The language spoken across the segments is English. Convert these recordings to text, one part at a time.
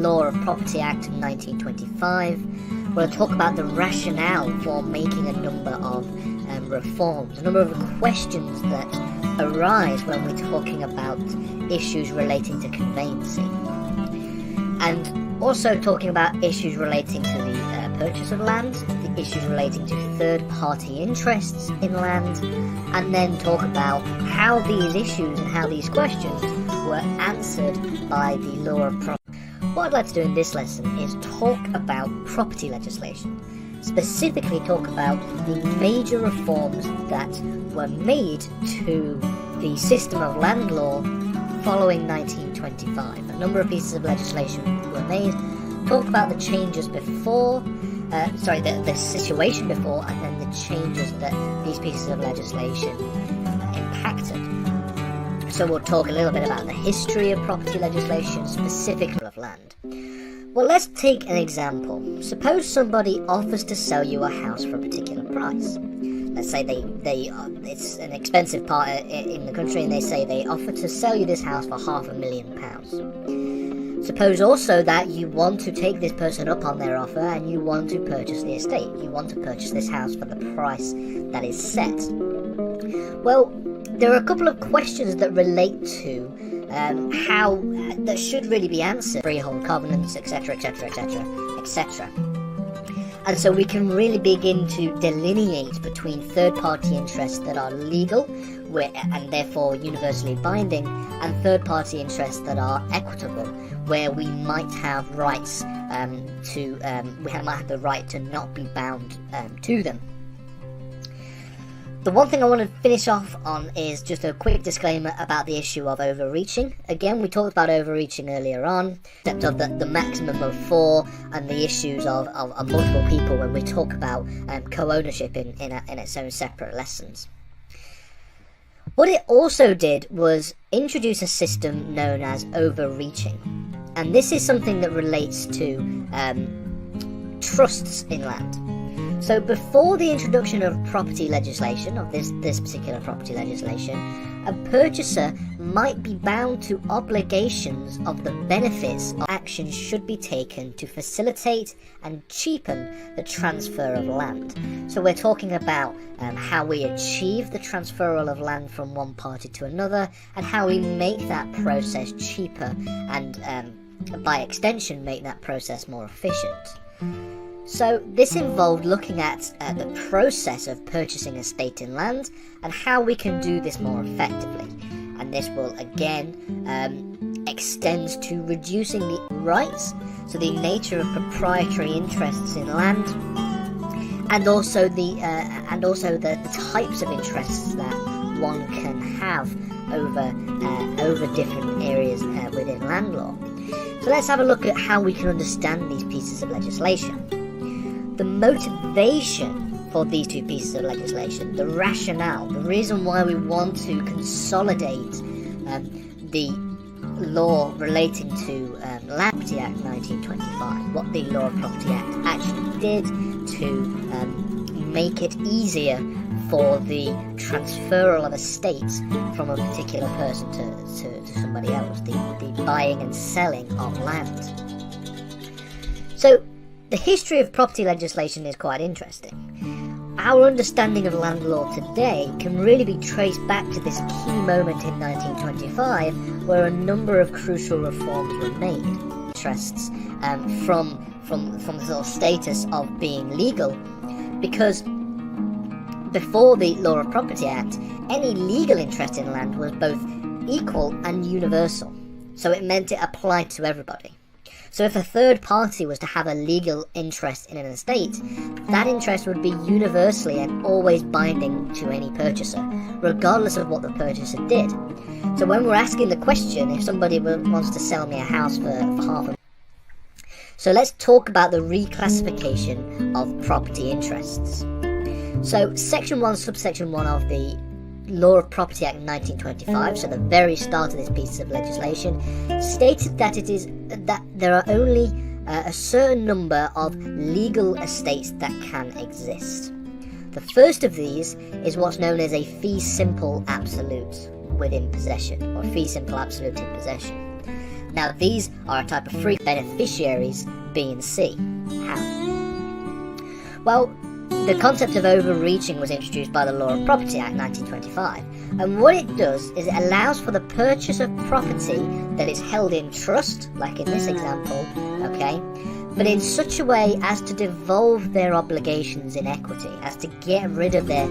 Law of Property Act of 1925. We'll talk about the rationale for making a number of reforms, a number of questions that arise when we're talking about issues relating to conveyancing, and also talking about issues relating to the purchase of land, the issues relating to third-party interests in land, and then talk about how these issues and how these questions were answered by the law of property. What I'd like to do in this lesson is talk about property legislation, specifically talk about the major reforms that were made to the system of land law following 1925. A number of pieces of legislation were made, talk about the changes before, the situation before, and then the changes that these pieces of legislation impacted. So we'll talk a little bit about the history of property legislation, specifically of land. Well, let's take an example. Suppose somebody offers to sell you a house for a particular price. Let's say it's an expensive part in the country, and they say they offer to sell you this house for £500,000. Suppose also that you want to take this person up on their offer and you want to purchase the estate. You want to purchase this house for the price that is set. Well, there are a couple of questions that relate to how that should really be answered: freehold covenants, etc., etc., etc., etc. And so we can really begin to delineate between third-party interests that are legal and therefore universally binding, and third-party interests that are equitable, where we might have rights we might have the right to not be bound to them. The one thing I want to finish off on is just a quick disclaimer about the issue of overreaching. Again, we talked about overreaching earlier on, except of the maximum of 4 and the issues of multiple people when we talk about co-ownership in its own separate lessons. What it also did was introduce a system known as overreaching. And this is something that relates to trusts in land. So before the introduction of property legislation, of this particular property legislation, a purchaser might be bound to obligations of the benefits of actions should be taken to facilitate and cheapen the transfer of land. So we're talking about how we achieve the transferal of land from one party to another, and how we make that process cheaper and by extension make that process more efficient. So this involved looking at the process of purchasing estate in land and how we can do this more effectively. And this will again extend to reducing the rights, so the nature of proprietary interests in land, and also the types of interests that one can have over different areas within land law. So let's have a look at how we can understand these pieces of legislation. The motivation for these two pieces of legislation, the rationale, the reason why we want to consolidate the law relating to Land Property Act 1925, what the Law of Property Act actually did to make it easier for the transferal of estates from a particular person to somebody else, the buying and selling of land. So the history of property legislation is quite interesting. Our understanding of land law today can really be traced back to this key moment in 1925, where a number of crucial reforms were made. Interests from the sort of status of being legal, because before the Law of Property Act, any legal interest in land was both equal and universal. So it meant it applied to everybody. So if a third party was to have a legal interest in an estate, that interest would be universally and always binding to any purchaser, regardless of what the purchaser did. So when we're asking the question, if somebody wants to sell me a house for half a... So let's talk about the reclassification of property interests. So Section 1, Subsection 1 of the Law of Property Act 1925, so the very start of this piece of legislation, stated that there are only a certain number of legal estates that can exist. The first of these is what's known as a fee simple absolute within possession, or fee simple absolute in possession. Now, these are a type of free beneficiaries, B and C. How? Well, the concept of overreaching was introduced by the Law of Property Act 1925, and what it does is it allows for the purchase of property that is held in trust, like in this example, okay, but in such a way as to devolve their obligations in equity, as to get rid of their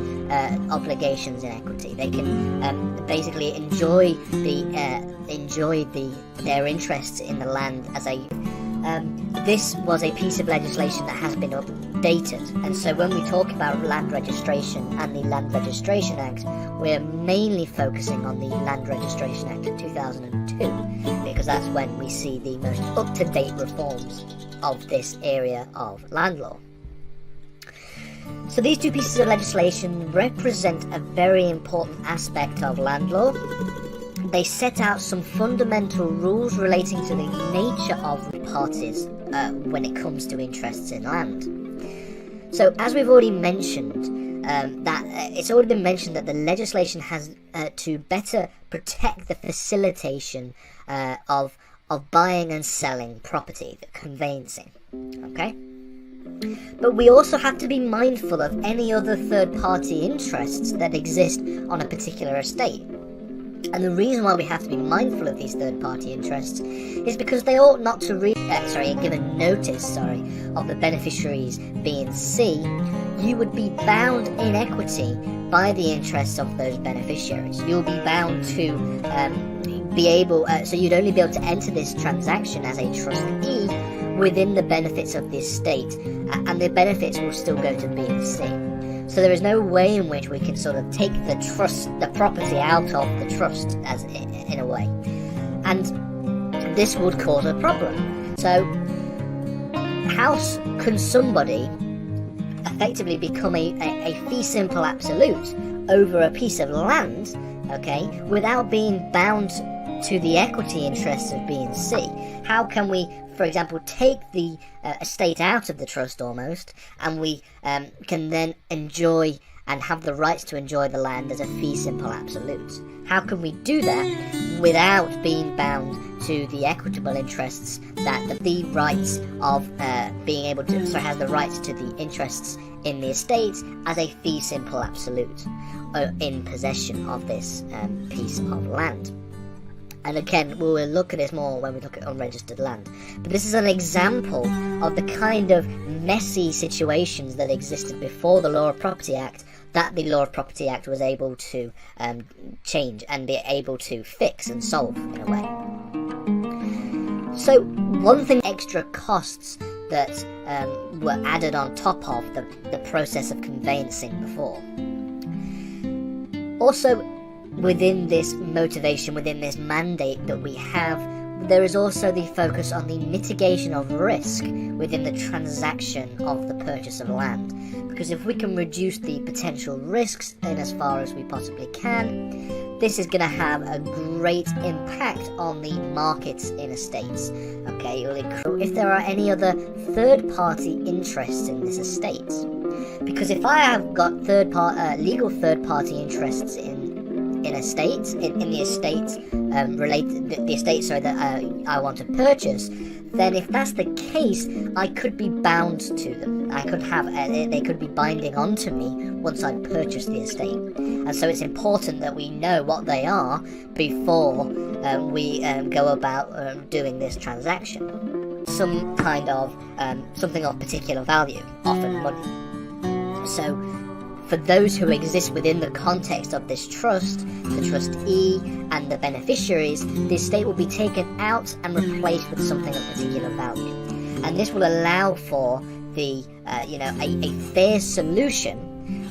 obligations in equity. They can basically enjoy their interests in the land as a. This was a piece of legislation that has been updated, and so when we talk about land registration and the Land Registration Act, we're mainly focusing on the Land Registration Act of 2002, because that's when we see the most up-to-date reforms of this area of land law. So these two pieces of legislation represent a very important aspect of land law. They set out some fundamental rules relating to the nature of parties when it comes to interests in land. So, as we've already mentioned, it's already been mentioned that the legislation has to better protect the facilitation of buying and selling property, the conveyancing. Okay. But we also have to be mindful of any other third-party interests that exist on a particular estate. And the reason why we have to be mindful of these third-party interests is because they ought not to given notice of the beneficiaries B and C, you would be bound in equity by the interests of those beneficiaries. You'll be bound to be able, so you'd only be able to enter this transaction as a trustee within the benefits of the estate, and the benefits will still go to B and C. So there is no way in which we can sort of take the property out of the trust, as in a way, and this would cause a problem. So how can somebody effectively become a fee simple absolute over a piece of land, okay, without being bound to the equity interests of B and C? How can we, for example, take the estate out of the trust almost, and we can then enjoy and have the rights to enjoy the land as a fee simple absolute? How can we do that without being bound to the equitable interests that the rights of being able to, has the rights to the interests in the estate as a fee simple absolute in possession of this piece of land? And again, we'll look at this more when we look at unregistered land. But this is an example of the kind of messy situations that existed before the Law of Property Act that the Law of Property Act was able to change and be able to fix and solve in a way. So one thing, extra costs that were added on top of the process of conveyancing before. Also, within this motivation, within this mandate that we have, there is also the focus on the mitigation of risk within the transaction of the purchase of land. Because if we can reduce the potential risks in as far as we possibly can, this is going to have a great impact on the markets in estates. Okay, if there are any other third-party interests in this estate, because if I have got legal third-party interests in estates, in the estate that I want to purchase, then if that's the case, I could be bound to them. I could have they could be binding onto me once I purchase the estate, and so it's important that we know what they are before we go about doing this transaction. Some kind of something of particular value, often money. So, for those who exist within the context of this trust, the trustee and the beneficiaries, the estate will be taken out and replaced with something of particular value. And this will allow for the, a fair solution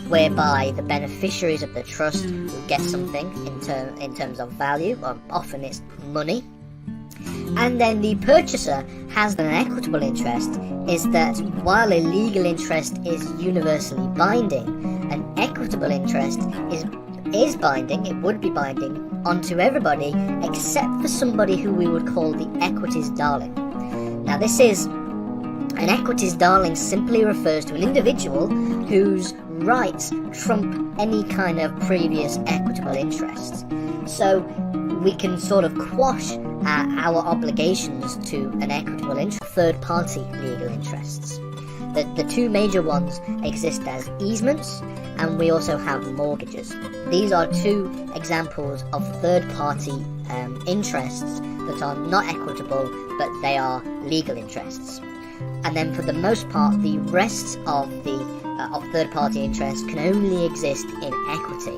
whereby the beneficiaries of the trust will get something in terms of value, or often it's money. And then the purchaser has an equitable interest, is that while a legal interest is universally binding, an equitable interest is binding, it would be binding onto everybody except for somebody who we would call the equities darling. Now an equities darling simply refers to an individual whose rights trump any kind of previous equitable interests. So we can sort of quash our obligations to an equitable interest, third-party legal interests. The two major ones exist as easements, and we also have mortgages. These are two examples of third-party interests that are not equitable, but they are legal interests. And then for the most part, the rest of the third-party interests can only exist in equity.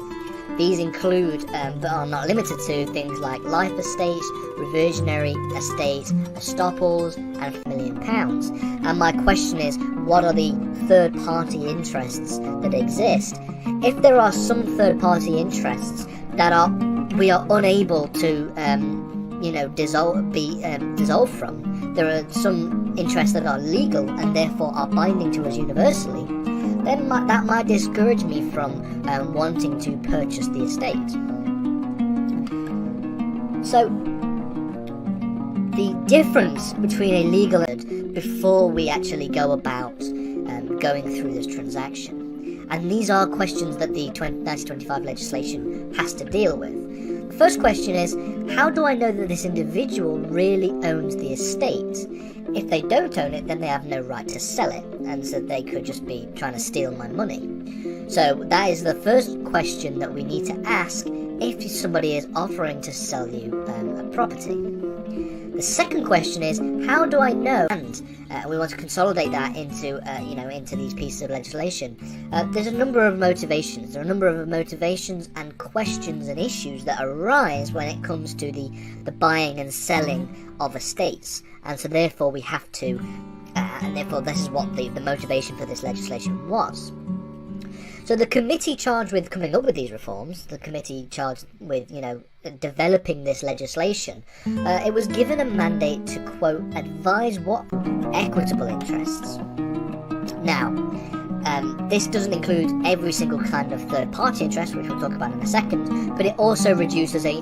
These include, but are not limited to, things like life estates, reversionary estates, estoppels, and £1 million. And my question is, what are the third-party interests that exist? If there are some third-party interests that we are unable to, dissolve from, there are some interests that are legal and therefore are binding to us universally, then that might discourage me from wanting to purchase the estate. So, the difference between a legal before we actually go about going through this transaction, and these are questions that the 1925 legislation has to deal with. The first question is, how do I know that this individual really owns the estate? If they don't own it, then they have no right to sell it, and so they could just be trying to steal my money. So that is the first question that we need to ask if somebody is offering to sell you a property. The second question is, how do I know? And we want to consolidate that into these pieces of legislation. There's a number of motivations. There are a number of motivations and questions and issues that arise when it comes to the buying and selling of estates. And so therefore we have to, and therefore this is what the motivation for this legislation was. So the committee charged with coming up with these reforms, the committee charged with, developing this legislation, it was given a mandate to, quote, advise what equitable interests. Now, this doesn't include every single kind of third-party interest, which we'll talk about in a second, but it also reduces a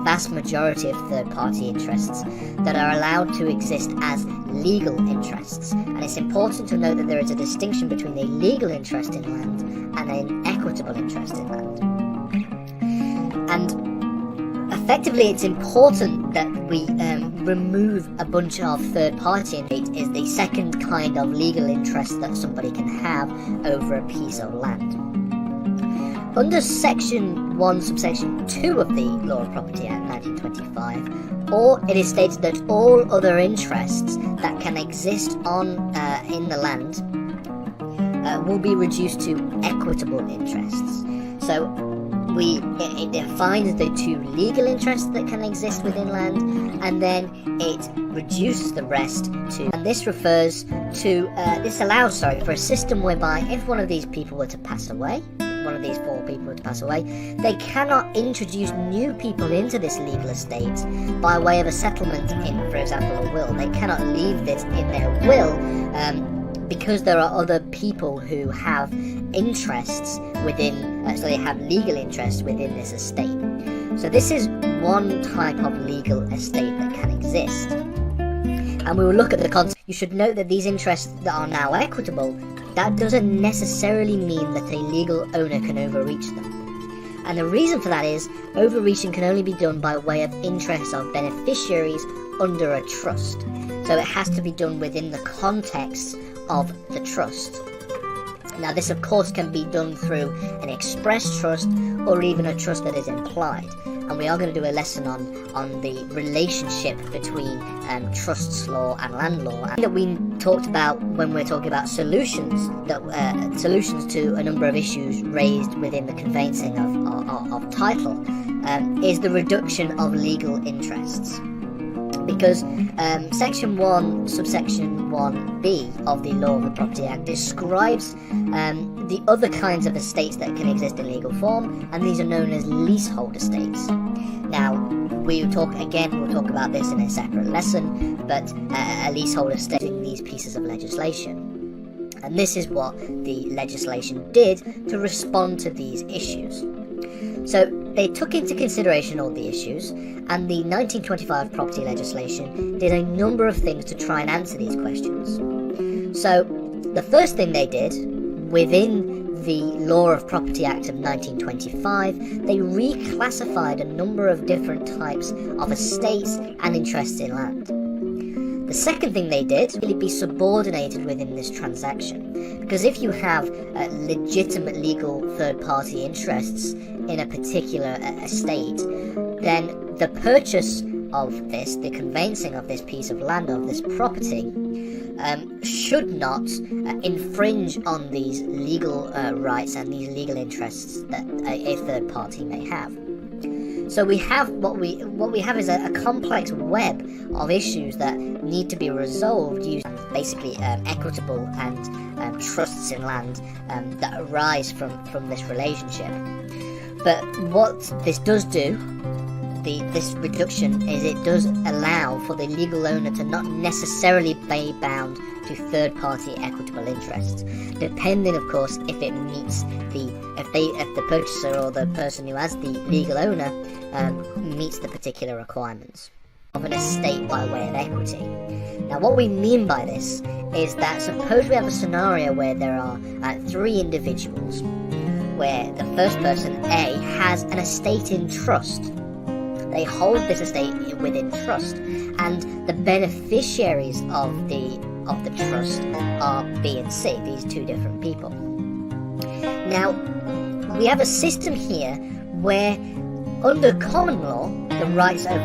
vast majority of third-party interests that are allowed to exist as legal interests. And it's important to note that there is a distinction between a legal interest in land and an equitable interest in land. And effectively, it's important that we remove a bunch of third-party interests. Is the second kind of legal interest that somebody can have over a piece of land. Under Section 1, Subsection 2 of the Law of Property Act 1925, it is stated that all other interests that can exist in the land will be reduced to equitable interests. So it defines the two legal interests that can exist within land, and then it reduces the rest to, and this allows for a system whereby if one of these people were to pass away, one of these four people were to pass away, they cannot introduce new people into this legal estate by way of a settlement in, for example, a will. They cannot leave this in their will because there are other people who have interests within, so they have legal interests within this estate. So this is one type of legal estate that can exist. And we will look at the concept. You should note that these interests that are now equitable, that doesn't necessarily mean that a legal owner can overreach them. And the reason for that is, overreaching can only be done by way of interests of beneficiaries under a trust. So it has to be done within the context of the trust. Now this of course can be done through an express trust or even a trust that is implied, and we are going to do a lesson on the relationship between trusts law and land law, and that we talked about when we're talking about solutions to a number of issues raised within the conveyancing of title, is the reduction of legal interests. Because Section 1, Subsection 1b of the Law of the Property Act describes the other kinds of estates that can exist in legal form, and these are known as leasehold estates. Now, we'll talk about this in a separate lesson, but a leasehold estate in these pieces of legislation. And this is what the legislation did to respond to these issues. So they took into consideration all the issues, and the 1925 property legislation did a number of things to try and answer these questions. So the first thing they did within the Law of Property Act of 1925, they reclassified a number of different types of estates and interests in land. The second thing they did really be subordinated within this transaction, because if you have legitimate legal third-party interests in a particular estate, then the purchase of this, the conveyancing of this piece of land, of this property, should not infringe on these legal rights and these legal interests that a third party may have. So we have what we have is a complex web of issues that need to be resolved using basically equitable and trusts in land that arise from this relationship. But what this does do, this reduction, is it does allow for the legal owner to not necessarily be bound to third-party equitable interests, depending, of course, if it meets if the purchaser or the person who has the legal owner meets the particular requirements of an estate by way of equity. Now, what we mean by this is that suppose we have a scenario where there are 3 individuals, where the first person, A, has an estate in trust. They hold this estate within trust, and the beneficiaries of the trust are B and C, these 2 different people. Now, we have a system here where, under common law, the rights of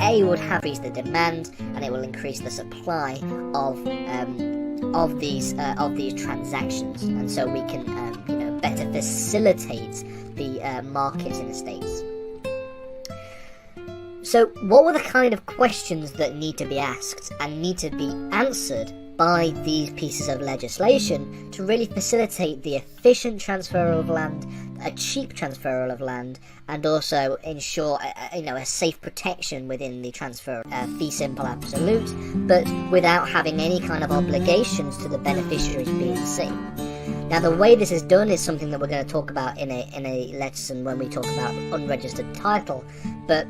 A would have increased the demand, and it will increase the supply of these transactions, and so we can better facilitate the markets in estates. So what were the kind of questions that need to be asked and need to be answered by these pieces of legislation to really facilitate the efficient transfer of land, a cheap transfer of land, and also ensure a safe protection within the transfer fee simple absolute, but without having any kind of obligations to the beneficiaries B and C. Now, the way this is done is something that we're going to talk about in a lesson when we talk about unregistered title, but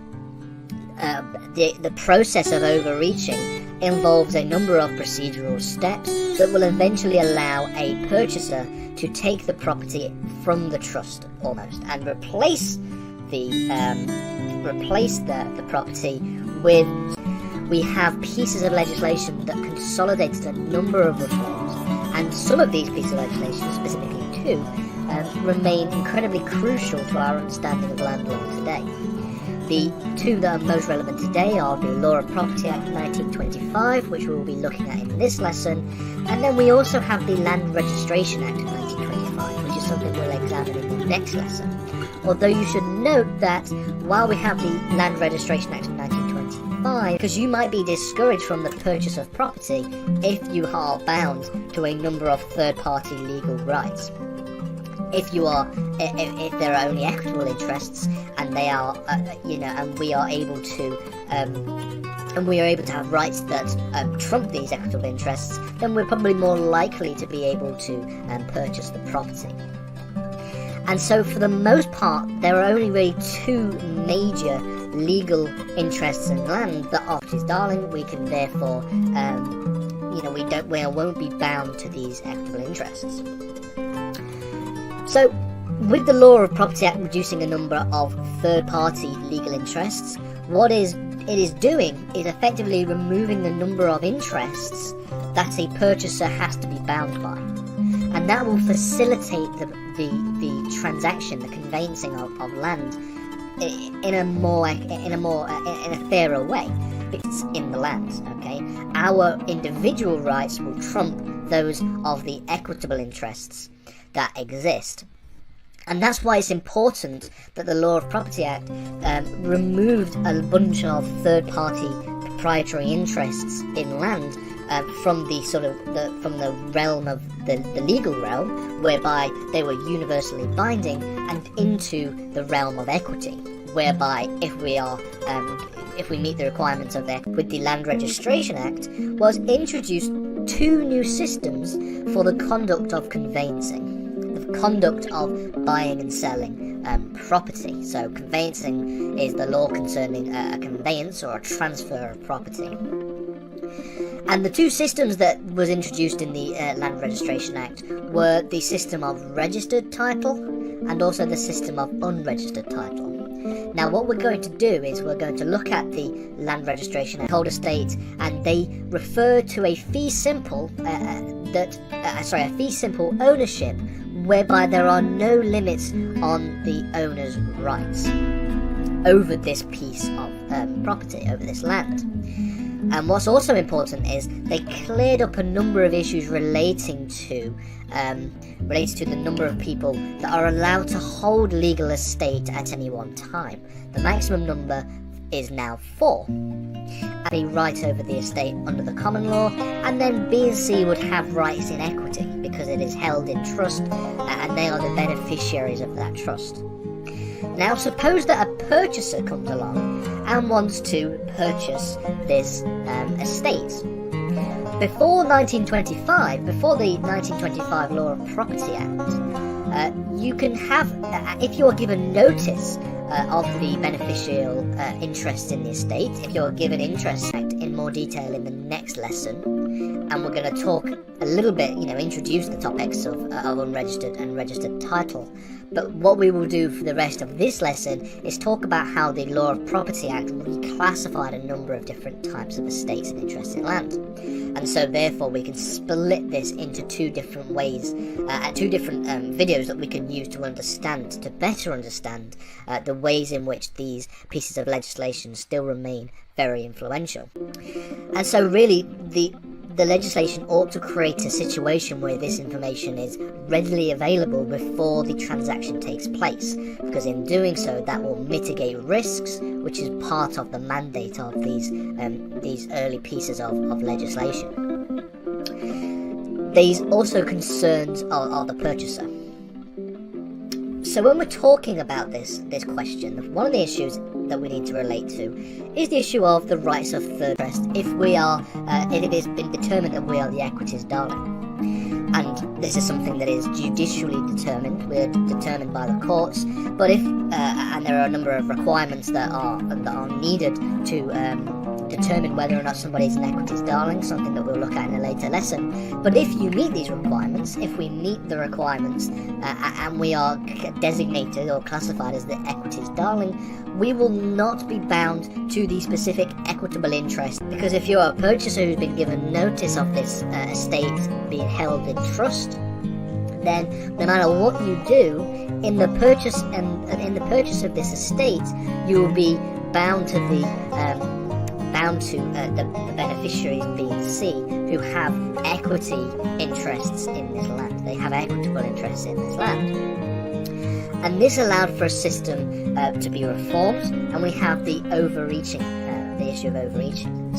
the process of overreaching involves a number of procedural steps that will eventually allow a purchaser to take the property from the trust almost and replace the property with. We have pieces of legislation that consolidated a number of reforms, and some of these pieces of legislation, specifically 2, remain incredibly crucial to our understanding of land law today. The 2 that are most relevant today are the Law of Property Act 1925, which we'll be looking at in this lesson, and then we also have the Land Registration Act of 1925, which is something we'll examine in the next lesson. Although you should note that while we have the Land Registration Act of 1925, because you might be discouraged from the purchase of property if you are bound to a number of third-party legal rights. If there are only equitable interests, and they are, and we are able to have rights that trump these equitable interests, then we're probably more likely to be able to purchase the property. And so, for the most part, there are only really 2 major legal interests in land that are property's darling. We can therefore, we won't be bound to these equitable interests. So, with the Law of Property Act reducing a number of third-party legal interests, what it is doing is effectively removing the number of interests that a purchaser has to be bound by, and that will facilitate the transaction, the conveyancing of land in a fairer way. It's in the land, okay? Our individual rights will trump those of the equitable interests that exist. And that's why it's important that the Law of Property Act removed a bunch of third-party proprietary interests in land from the realm of the legal realm, whereby they were universally binding, and into the realm of equity, whereby if we meet the requirements of that, with the Land Registration Act, was introduced 2 new systems for the conduct of conveyancing. The conduct of buying and selling property. So conveyancing is the law concerning a conveyance or a transfer of property. And the two systems that was introduced in the Land Registration Act were the system of registered title and also the system of unregistered title. Now what we're going to do is we're going to look at the Land Registration Act Holder State, and they refer to a fee simple ownership whereby there are no limits on the owner's rights over this piece of property, over this land. And what's also important is they cleared up a number of issues relating to the number of people that are allowed to hold legal estate at any one time. The maximum number is now 4. A right over the estate under the common law, and then B and C would have rights in equity because it is held in trust and they are the beneficiaries of that trust. Now suppose that a purchaser comes along and wants to purchase this estate. Before 1925, before the 1925 Law of Property Act, you can have, if you are given notice of the beneficial interest in the estate, if you're given interest in more detail in the next lesson, and we're going to talk a little bit, introduce the topics of unregistered and registered title. But what we will do for the rest of this lesson is talk about how the Law of Property Act reclassified a number of different types of estates and interests in land. And so therefore we can split this into two different ways, two different videos that we can use to better understand the ways in which these pieces of legislation still remain very influential. And so really the legislation ought to create a situation where this information is readily available before the transaction takes place, because in doing so that will mitigate risks, which is part of the mandate of these early pieces of legislation. These also concerns are the purchaser. So when we're talking about this question, one of the issues that we need to relate to is the issue of the rights of third interest if it has been determined that we are the equities darling. And this is something that is judicially determined. We're determined by the courts, but and there are a number of requirements that are needed to determine whether or not somebody is an equities darling, something that we'll look at in a later lesson. But if you meet these requirements, if we meet the requirements and we are designated or classified as the equities darling, we will not be bound to the specific equitable interest, because if you're a purchaser who's been given notice of this estate being held in trust, then no matter what you do in the purchase of this estate, you will be bound to the beneficiaries B and C who have equity interests in this land. They have equitable interests in this land. And this allowed for a system to be reformed, and we have the issue of overreaching.